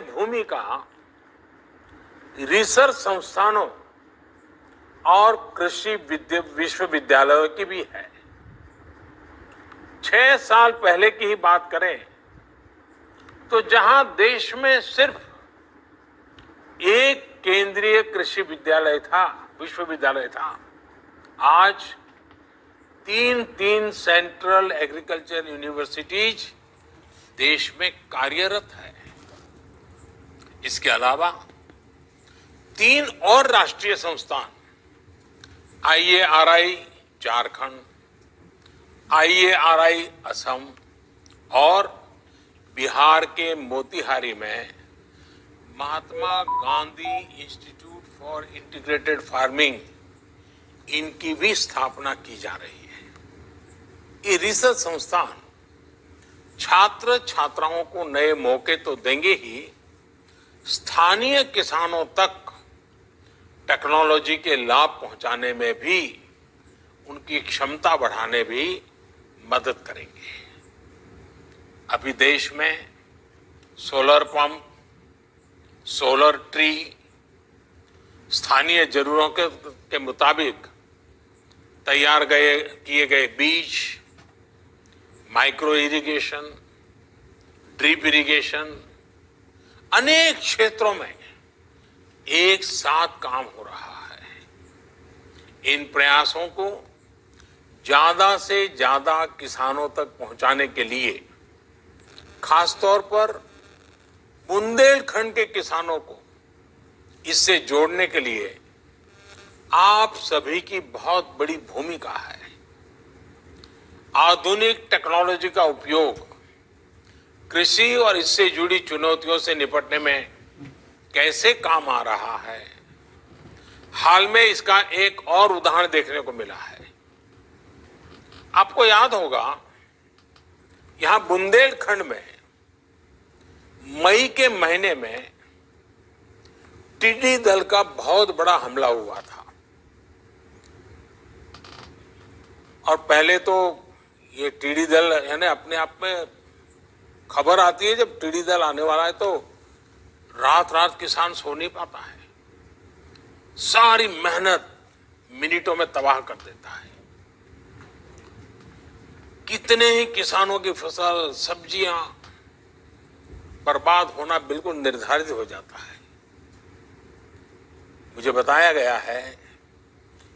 भूमिका रिसर्च संस्थानों और कृषि विश्वविद्यालयों की भी है। 6 साल पहले की ही बात करें तो जहां देश में सिर्फ एक केंद्रीय कृषि विश्वविद्यालय था, आज 3 सेंट्रल एग्रीकल्चर यूनिवर्सिटीज देश में कार्यरत है। इसके अलावा 3 और राष्ट्रीय संस्थान IARI झारखंड, IARI असम और बिहार के मोतिहारी में Mahatma Gandhi institute for integrated farming, इनकी भी स्थापना की जा रही है। ये रिसर्च संस्थान छात्र छात्राओं को नए मौके तो देंगे ही, स्थानीय किसानों तक टेक्नोलॉजी के लाभ पहुंचाने में भी, उनकी क्षमता बढ़ाने भी मदद करेंगे। अभी देश में सोलर पंप, सोलर ट्री, स्थानीय जरूरतों के मुताबिक तैयार किए गए बीज, माइक्रो इरिगेशन, ड्रिप इरिगेशन, अनेक क्षेत्रों में एक साथ काम हो रहा है। इन प्रयासों को ज्यादा से ज्यादा किसानों तक पहुंचाने के लिए, खासतौर पर बुंदेलखंड के किसानों को इससे जोड़ने के लिए आप सभी की बहुत बड़ी भूमिका है। आधुनिक टेक्नोलॉजी का उपयोग कृषि और इससे जुड़ी चुनौतियों से निपटने में कैसे काम आ रहा है, हाल में इसका एक और उदाहरण देखने को मिला है। आपको याद होगा, यहां बुंदेलखंड में मई के महीने में टिड्डी दल का बहुत बड़ा हमला हुआ था। और पहले तो ये टिड्डी दल यानी अपने आप में खबर आती है, जब टिड्डी दल आने वाला है तो रात रात किसान सो नहीं पाता है, सारी मेहनत मिनटों में तबाह कर देता है। कितने ही किसानों की फसल, सब्जियां बर्बाद होना बिल्कुल निर्धारित हो जाता है। मुझे बताया गया है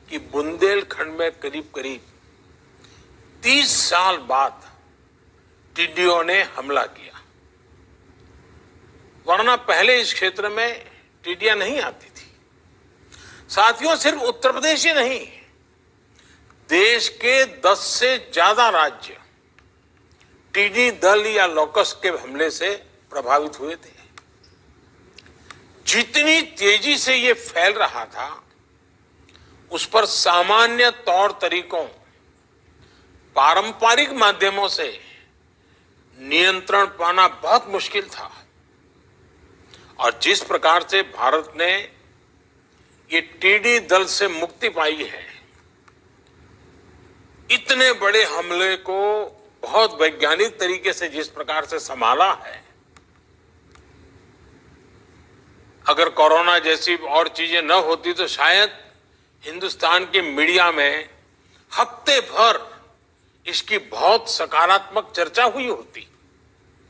कि बुंदेलखंड में करीब करीब 30 साल बाद टिड्डियों ने हमला किया, वरना पहले इस क्षेत्र में टिड्डियां नहीं आती थी। साथियों, सिर्फ उत्तर प्रदेश ही नहीं, देश के 10 से ज्यादा राज्य टिड्डी दल या लोकस्ट के हमले से प्रभावित हुए थे। जितनी तेजी से ये फैल रहा था, उस पर सामान्य तौर तरीकों, पारंपरिक माध्यमों से नियंत्रण पाना बहुत मुश्किल था। और जिस प्रकार से भारत ने ये टिड्डी दल से मुक्ति पाई है, इतने बड़े हमले को बहुत वैज्ञानिक तरीके से जिस प्रकार से संभाला है, अगर कोरोना जैसी और चीजें न होती तो शायद हिंदुस्तान के मीडिया में हफ्ते भर इसकी बहुत सकारात्मक चर्चा हुई होती।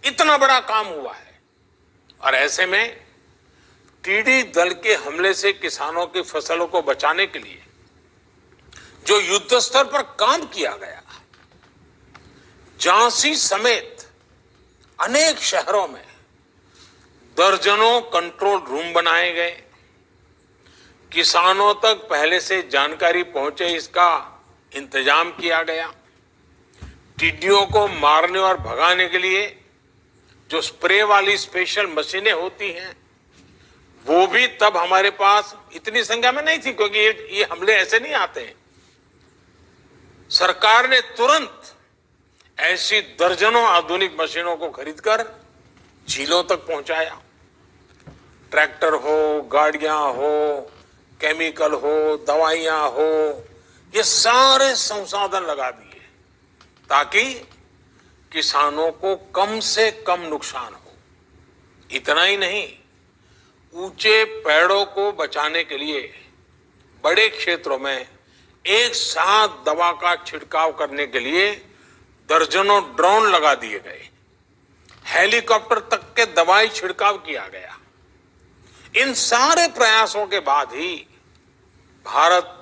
इतना बड़ा काम हुआ है। और ऐसे में टिड्डी दल के हमले से किसानों की फसलों को बचाने के लिए जो युद्ध स्तर पर काम किया गया, झांसी समेत अनेक शहरों में दर्जनों कंट्रोल रूम बनाए गए, किसानों तक पहले से जानकारी पहुंचे इसका इंतजाम किया गया। टिड्डियों को मारने और भगाने के लिए जो स्प्रे वाली स्पेशल मशीनें होती हैं, वो भी तब हमारे पास इतनी संख्या में नहीं थी, क्योंकि ये हमले ऐसे नहीं आते हैं। सरकार ने तुरंत ऐसी दर्जनों आधुनिक मशीनों को खरीदकर झीलों तक पहुंचाया। ट्रैक्टर हो, गाड़ियां हो, केमिकल हो, दवाइयां हो, ये सारे संसाधन लगा दिए ताकि किसानों को कम से कम नुकसान हो। इतना ही नहीं, ऊंचे पेड़ों को बचाने के लिए बड़े क्षेत्रों में एक साथ दवा का छिड़काव करने के लिए दर्जनों ड्रोन लगा दिए गए, हेलीकॉप्टर तक के दवाई छिड़काव किया गया। इन सारे प्रयासों के बाद ही भारत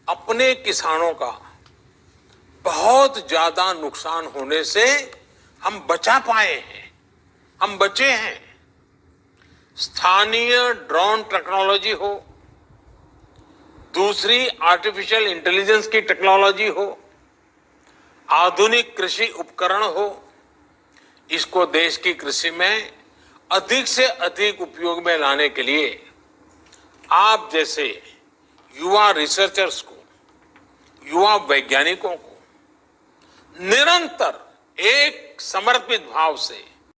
अपने किसानों का बहुत ज्यादा नुकसान होने से हम बचा पाए हैं, हम बचे हैं। स्थानीय ड्रोन टेक्नोलॉजी हो, दूसरी आर्टिफिशियल इंटेलिजेंस की टेक्नोलॉजी हो, आधुनिक कृषि उपकरण हो, इसको देश की कृषि में अधिक से अधिक उपयोग में लाने के लिए आप जैसे युवा रिसर्चर्स को, युवा वैज्ञानिकों को निरंतर एक समर्पित भाव से